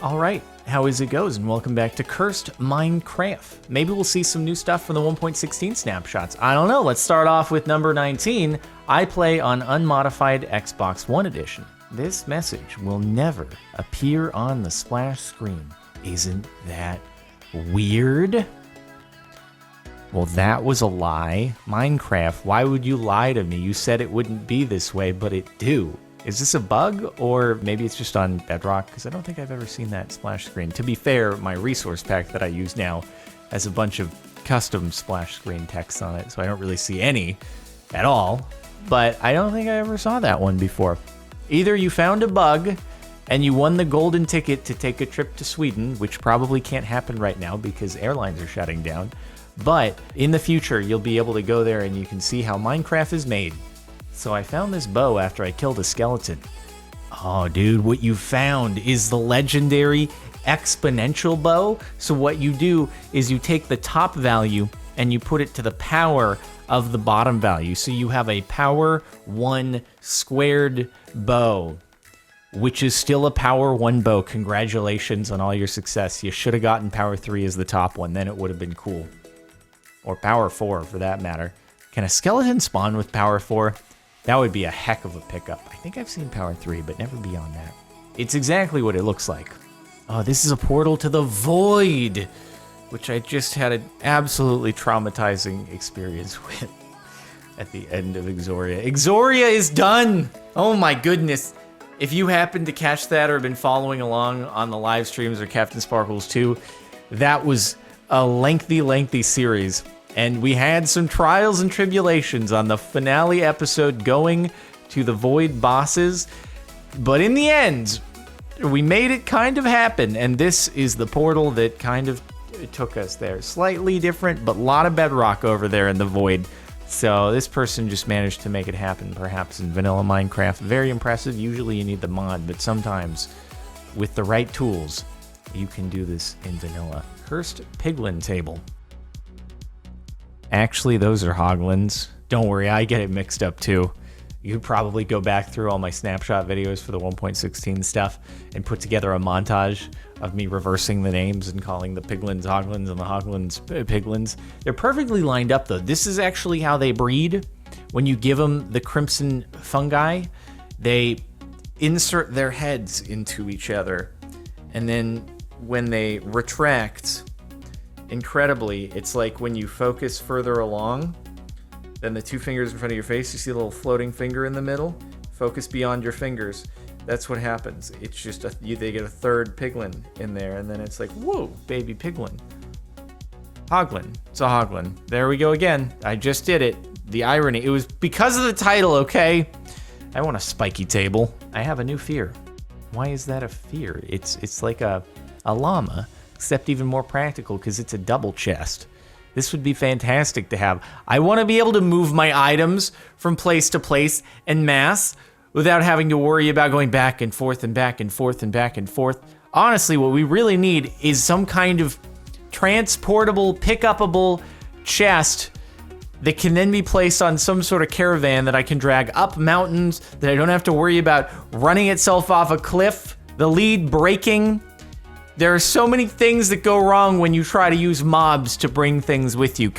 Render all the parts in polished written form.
All right, how is it goes, and welcome back to Cursed Minecraft. Maybe we'll see some new stuff from the 1.16 snapshots. I don't know, let's start off with number 19. I play on unmodified Xbox One edition. This message will never appear on the splash screen. Isn't that weird? Well, that was a lie. Minecraft, why would you lie to me? You said it wouldn't be this way, but it do. Is this a bug, or maybe it's just on Bedrock? Because I don't think I've ever seen that splash screen. To be fair, my resource pack that I use now has a bunch of custom splash screen text on it, so I don't really see any at all. But I don't think I ever saw that one before. Either you found a bug and you won the golden ticket to take a trip to Sweden, which probably can't happen right now because airlines are shutting down. But in the future, you'll be able to go there and you can see how Minecraft is made. So I found this bow after I killed a skeleton. Oh, dude, what you found is the legendary exponential bow. So what you do is you take the top value and you put it to the power of the bottom value. So you have a power 1 squared bow, which is still a power 1 bow. Congratulations on all your success. You should have gotten power 3 as the top one. Then it would have been cool. Or power 4 for that matter. Can a skeleton spawn with power 4? That would be a heck of a pickup. I think I've seen power 3, but never beyond that. It's exactly what it looks like. Oh, this is a portal to the void, which I just had an absolutely traumatizing experience with at the end of Exoria. Exoria is done! Oh my goodness. If you happen to catch that or have been following along on the live streams or CaptainSparklez 2, that was a lengthy series. And we had some trials and tribulations on the finale episode going to the Void bosses. But in the end, we made it kind of happen. And this is the portal that kind of took us there. Slightly different, but a lot of bedrock over there in the Void. So this person just managed to make it happen, perhaps in vanilla Minecraft. Very impressive. Usually you need the mod, but sometimes with the right tools, you can do this in vanilla. Cursed piglin table. Actually, those are hoglins. Don't worry, I get it mixed up too. You could probably go back through all my snapshot videos for the 1.16 stuff and put together a montage of me reversing the names and calling the piglins hoglins and the hoglins piglins. They're perfectly lined up though. This is actually how they breed. When you give them the crimson fungi, they insert their heads into each other. And then when they retract, incredibly, it's like when you focus further along than the 2 fingers in front of your face, you see a little floating finger in the middle. Focus beyond your fingers. That's what happens. It's just they get a third piglin in there, and then it's like, whoa, baby piglin. Hoglin. It's a hoglin. There we go again. I just did it. The irony. It was because of the title, okay? I want a spiky table. I have a new fear. Why is that a fear? It's like a llama, except even more practical because it's a double chest. This would be fantastic to have. I want to be able to move my items from place to place en masse without having to worry about going back and forth and back and forth and back and forth. Honestly, what we really need is some kind of transportable, pick-upable chest that can then be placed on some sort of caravan that I can drag up mountains, that I don't have to worry about running itself off a cliff, the lead breaking. There are so many things that go wrong when you try to use mobs to bring things with you.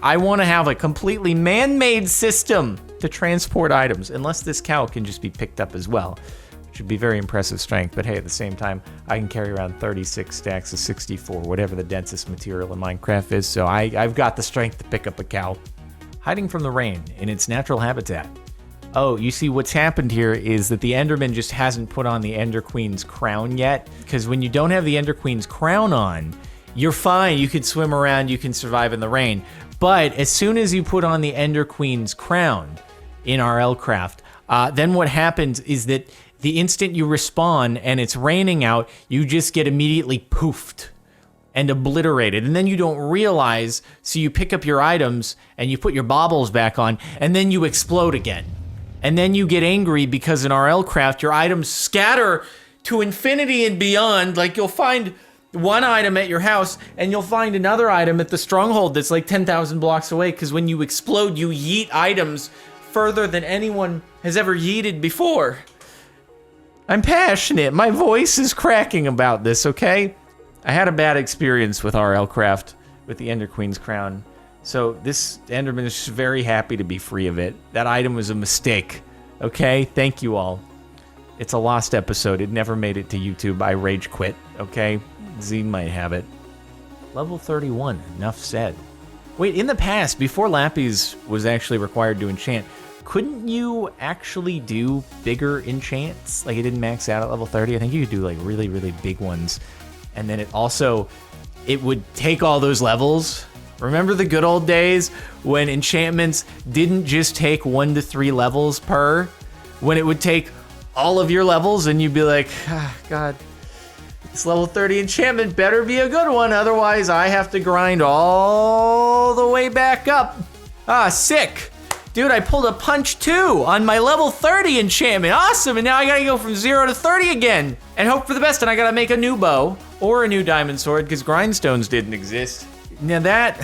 I want to have a completely man-made system to transport items, unless this cow can just be picked up as well. Which would be very impressive strength, but hey, at the same time, I can carry around 36 stacks of 64, whatever the densest material in Minecraft is, so I've got the strength to pick up a cow. Hiding from the rain in its natural habitat. Oh, you see what's happened here is that the Enderman just hasn't put on the Ender Queen's crown yet. Because when you don't have the Ender Queen's crown on, you're fine. You can swim around, you can survive in the rain. But as soon as you put on the Ender Queen's crown in RL Craft, then what happens is that the instant you respawn and it's raining out, you just get immediately poofed and obliterated, and then you don't realize, so you pick up your items and you put your baubles back on, and then you explode again. And then you get angry because in RL Craft, your items scatter to infinity and beyond. Like you'll find one item at your house and you'll find another item at the stronghold that's like 10,000 blocks away, because when you explode, you yeet items further than anyone has ever yeeted before. I'm passionate. My voice is cracking about this, okay? I had a bad experience with RLcraft with the Ender Queen's crown. So this Enderman is just very happy to be free of it. That item was a mistake, okay? Thank you all. It's a lost episode. It never made it to YouTube. I rage quit, okay? Zine might have it. Level 31, enough said. Wait, in the past, before Lappies was actually required to enchant, couldn't you actually do bigger enchants? Like, it didn't max out at level 30? I think you could do, like, really, really big ones. And then it would take all those levels. Remember the good old days when enchantments didn't just take 1 to 3 levels per? When it would take all of your levels and you'd be like, God, this level 30 enchantment better be a good one, otherwise I have to grind all the way back up. Sick. Dude, I pulled a punch 2 on my level 30 enchantment. Awesome, and now I gotta go from 0 to 30 again and hope for the best, and I gotta make a new bow or a new diamond sword because grindstones didn't exist. Now that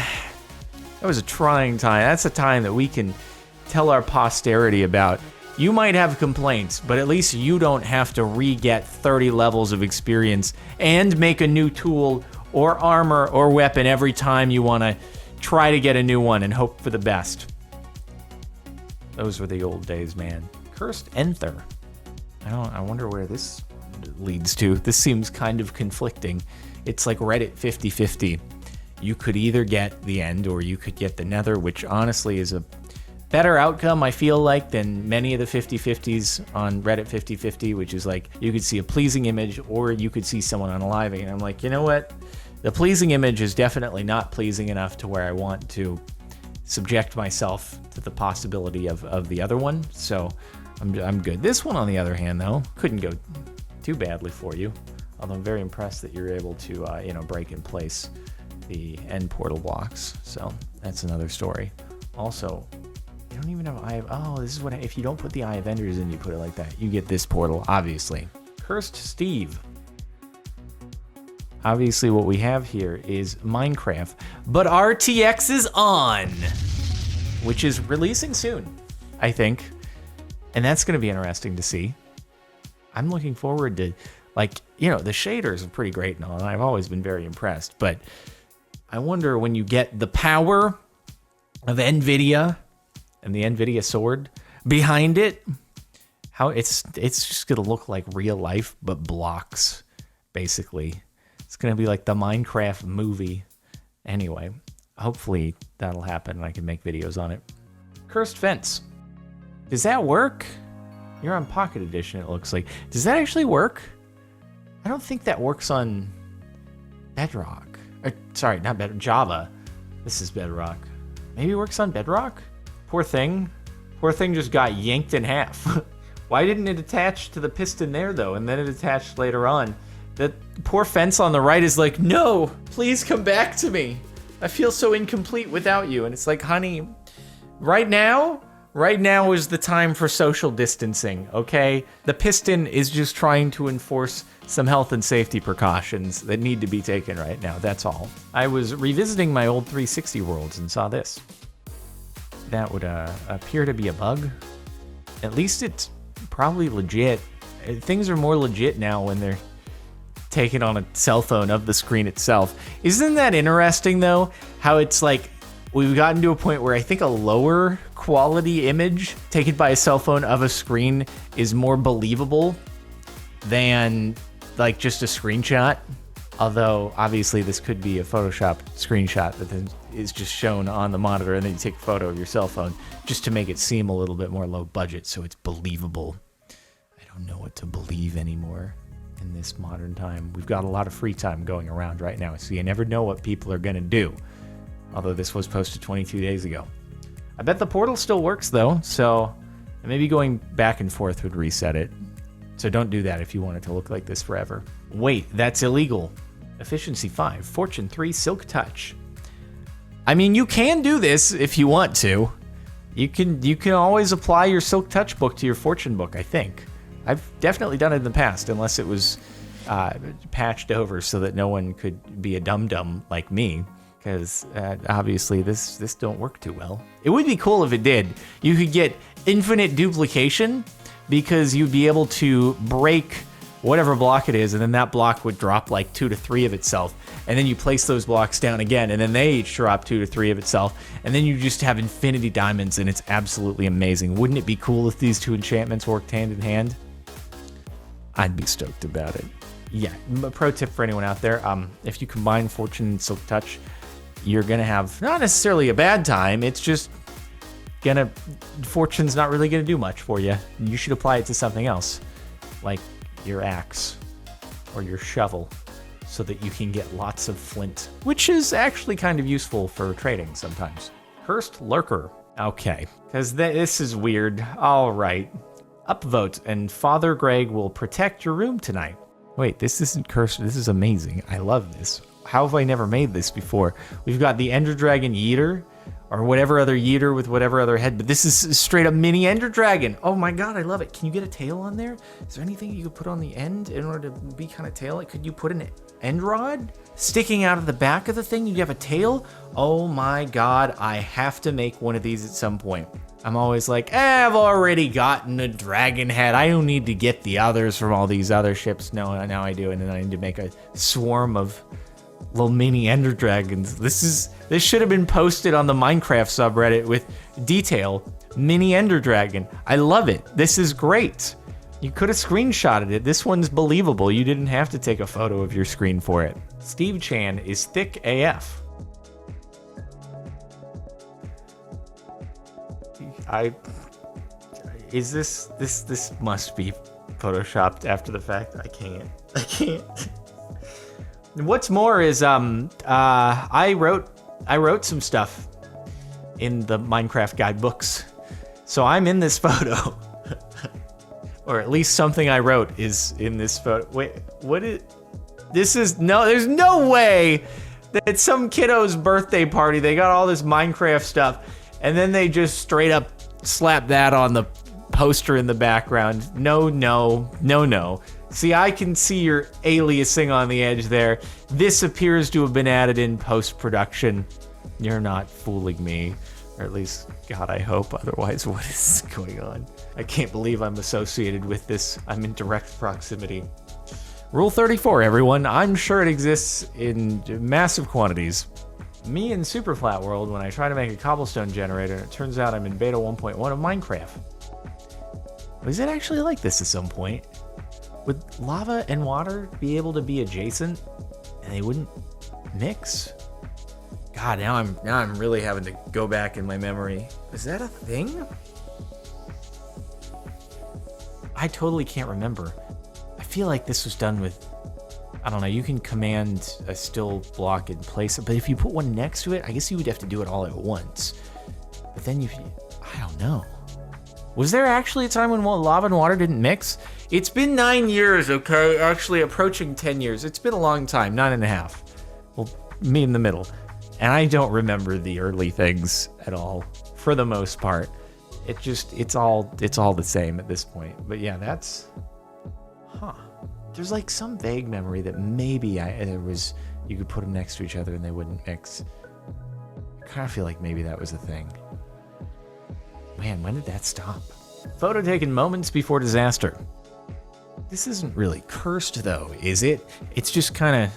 was a trying time. That's a time that we can tell our posterity about. You might have complaints, but at least you don't have to re-get 30 levels of experience and make a new tool or armor or weapon every time you want to try to get a new one and hope for the best. Those were the old days, man. Cursed Enther. I wonder where this leads to. This seems kind of conflicting. It's like Reddit 50-50. You could either get the end or you could get the nether, which honestly is a better outcome, I feel like, than many of the 50-50s on Reddit 50-50, which is like, you could see a pleasing image or you could see someone unaliving. And I'm like, you know what? The pleasing image is definitely not pleasing enough to where I want to subject myself to the possibility of the other one. So I'm good. This one, on the other hand, though, couldn't go too badly for you. Although I'm very impressed that you're able to, break in place the end portal blocks. So that's another story. Also, you don't even have Eye of... Oh, this is what... If you don't put the Eye of Enders in, you put it like that. You get this portal, obviously. Cursed Steve. Obviously, what we have here is Minecraft. But RTX is on! Which is releasing soon, I think. And that's going to be interesting to see. I'm looking forward to... the shaders are pretty great and all, and I've always been very impressed. But I wonder when you get the power of NVIDIA... and the NVIDIA sword behind it, how it's just gonna look like real life, but blocks, basically. It's gonna be like the Minecraft movie. Anyway, hopefully that'll happen and I can make videos on it. Cursed Fence. Does that work? You're on Pocket Edition, it looks like. Does that actually work? I don't think that works on Bedrock. Sorry, not Bedrock, Java. This is Bedrock. Maybe it works on Bedrock? Poor thing. Poor thing just got yanked in half. Why didn't it attach to the piston there, though, and then it attached later on? That poor fence on the right is like, no, please come back to me. I feel so incomplete without you. And it's like, honey, right now is the time for social distancing, okay? The piston is just trying to enforce some health and safety precautions that need to be taken right now, that's all. I was revisiting my old 360 worlds and saw this. That would appear to be a bug. At least it's probably legit. Things are more legit now when they're taken on a cell phone of the screen itself. Isn't that interesting, though? How it's like we've gotten to a point where I think a lower quality image taken by a cell phone of a screen is more believable than like just a screenshot. Although, obviously, this could be a Photoshop screenshot that then is just shown on the monitor, and then you take a photo of your cell phone just to make it seem a little bit more low budget so it's believable. I don't know what to believe anymore in this modern time. We've got a lot of free time going around right now, so you never know what people are going to do. Although this was posted 22 days ago. I bet the portal still works, though, so maybe going back and forth would reset it. So don't do that if you want it to look like this forever. Wait, that's illegal. Efficiency 5, Fortune 3, Silk Touch. I mean, you can do this if you want to. You can always apply your Silk Touch book to your Fortune book, I think. I've definitely done it in the past, unless it was patched over so that no one could be a dum-dum like me. Because obviously this don't work too well. It would be cool if it did. You could get infinite duplication, because you'd be able to break whatever block it is, and then that block would drop like 2 to 3 of itself. And then you place those blocks down again, and then they each drop 2 to 3 of itself. And then you just have infinity diamonds, and it's absolutely amazing. Wouldn't it be cool if these two enchantments worked hand in hand? I'd be stoked about it. Yeah, a pro tip for anyone out there, if you combine Fortune and Silk Touch, you're gonna have not necessarily a bad time, it's just Fortune's not really gonna do much for you. You should apply it to something else, like your axe or your shovel, so that you can get lots of flint, which is actually kind of useful for trading sometimes. Cursed Lurker. Okay, because this is weird. All right. Upvote, and Father Greg will protect your room tonight. Wait, this isn't cursed. This is amazing. I love this. How have I never made this before? We've got the Ender Dragon Yeeter, or whatever other Yeeter with whatever other head, but this is straight up mini Ender Dragon. Oh my god, I love it. Can you get a tail on there? Is there anything you could put on the end in order to be kind of tail-like? Could you put an end rod sticking out of the back of the thing? You have a tail? Oh my god, I have to make one of these at some point. I'm always like, I've already gotten a dragon head. I don't need to get the others from all these other ships. No, now I do, and then I need to make a swarm of little mini Ender Dragons. This should have been posted on the Minecraft subreddit with detail. Mini Ender Dragon. I love it. This is great. You could have screenshotted it. This one's believable. You didn't have to take a photo of your screen for it. Steve Chan is thick AF. This must be photoshopped after the fact. I can't. What's more is I wrote some stuff in the Minecraft guidebooks, so I'm in this photo. Or at least something I wrote is in this photo. Wait, there's no way that at some kiddo's birthday party they got all this Minecraft stuff and then they just straight up slap that on the poster in the background. No. See, I can see your aliasing on the edge there. This appears to have been added in post-production. You're not fooling me. Or at least, God, I hope. Otherwise, what is going on? I can't believe I'm associated with this. I'm in direct proximity. Rule 34, everyone. I'm sure it exists in massive quantities. Me in Super Flat World, when I try to make a cobblestone generator, and it turns out I'm in beta 1.1 of Minecraft. Was it actually like this at some point? Would lava and water be able to be adjacent and they wouldn't mix? God, now I'm really having to go back in my memory. Is that a thing? I totally can't remember. I feel like this was done with, I don't know, you can command a still block and place it, but if you put one next to it, I guess you would have to do it all at once. But then I don't know. Was there actually a time when lava and water didn't mix? It's been 9 years, okay? Actually approaching 10 years. It's been a long time, 9.5. Well, me in the middle. And I don't remember the early things at all, for the most part. It's all the same at this point. But yeah, there's like some vague memory that maybe you could put them next to each other and they wouldn't mix. I kind of feel like maybe that was a thing. Man, when did that stop? Photo taken moments before disaster. This isn't really cursed though, is it? It's just kind of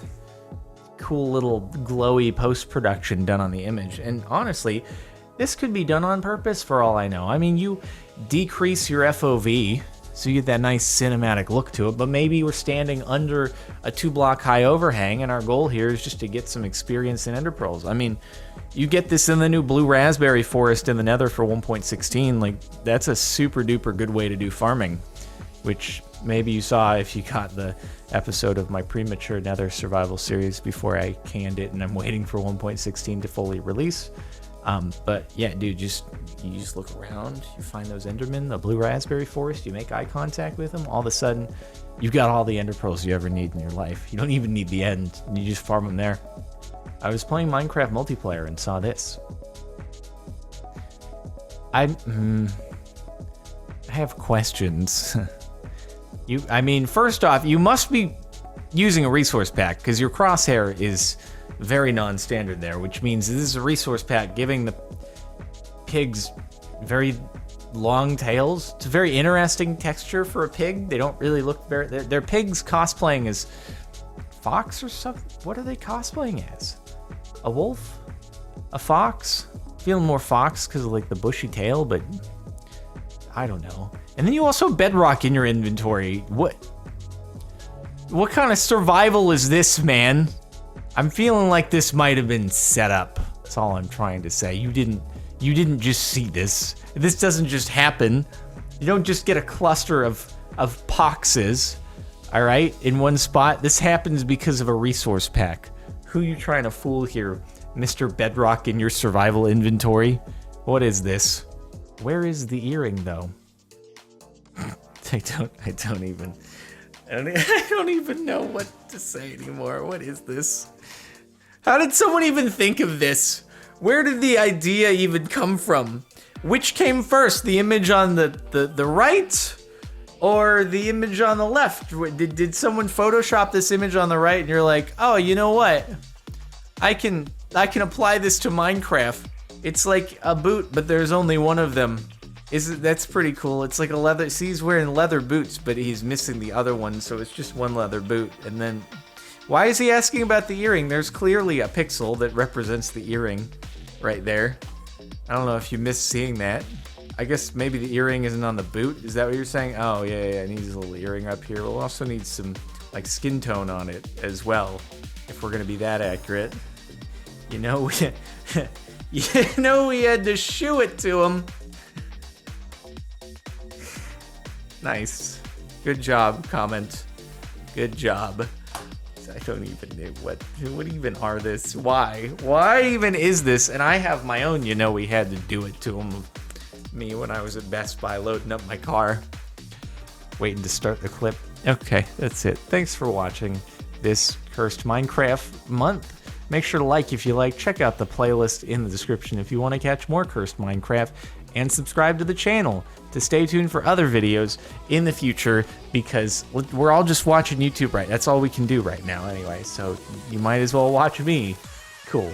cool little glowy post-production done on the image. And honestly, this could be done on purpose for all I know. I mean, you decrease your FOV so you get that nice cinematic look to it, but maybe we're standing under a 2-block high overhang and our goal here is just to get some experience in Ender Pearls. I mean, you get this in the new Blue Raspberry Forest in the Nether for 1.16, like that's a super duper good way to do farming, which maybe you saw if you got the episode of my premature Nether survival series before I canned it and I'm waiting for 1.16 to fully release. But yeah, dude, you just look around, you find those Endermen, the Blue Raspberry Forest, you make eye contact with them, all of a sudden, you've got all the Ender Pearls you ever need in your life. You don't even need the end, you just farm them there. I was playing Minecraft multiplayer and saw this. I have questions. First off, you must be using a resource pack because your crosshair is very non-standard there, which means this is a resource pack giving the pigs very long tails. It's a very interesting texture for a pig. They don't really look very... They're pigs cosplaying as fox or something. What are they cosplaying as? A wolf? A fox? Feeling more fox because of like the bushy tail, but I don't know. And then you also have bedrock in your inventory. What kind of survival is this, man? I'm feeling like this might have been set up. That's all I'm trying to say. You didn't just see this. This doesn't just happen. You don't just get a cluster of poxes, all right, in one spot. This happens because of a resource pack. Who you trying to fool here, Mr. Bedrock in your survival inventory? What is this? Where is the earring, though? I don't even know what to say anymore. What is this? How did someone even think of this? Where did the idea even come from? Which came first, the image on the right or the image on the left? Did someone Photoshop this image on the right and you're like, oh, you know what? I can apply this to Minecraft. It's like a boot, but there's only one of them. That's pretty cool. It's like a leather, see, he's wearing leather boots, but he's missing the other one, so it's just one leather boot. And then, why is he asking about the earring? There's clearly a pixel that represents the earring right there. I don't know if you missed seeing that. I guess maybe the earring isn't on the boot. Is that what you're saying? Oh, yeah, it needs a little earring up here. We'll also need some, like, skin tone on it as well, if we're gonna be that accurate. You know, we had to shoe it to him. Nice. Good job, comment. Good job. I don't even know what even are this? Why even is this? And I have my own, you know, we had to do it to him. Me when I was at Best Buy loading up my car. Waiting to start the clip. Okay, that's it. Thanks for watching this Cursed Minecraft month. Make sure to like if you like. Check out the playlist in the description if you want to catch more Cursed Minecraft. And subscribe to the channel to stay tuned for other videos in the future, because we're all just watching YouTube, right? That's all we can do right now anyway, so you might as well watch me. Cool.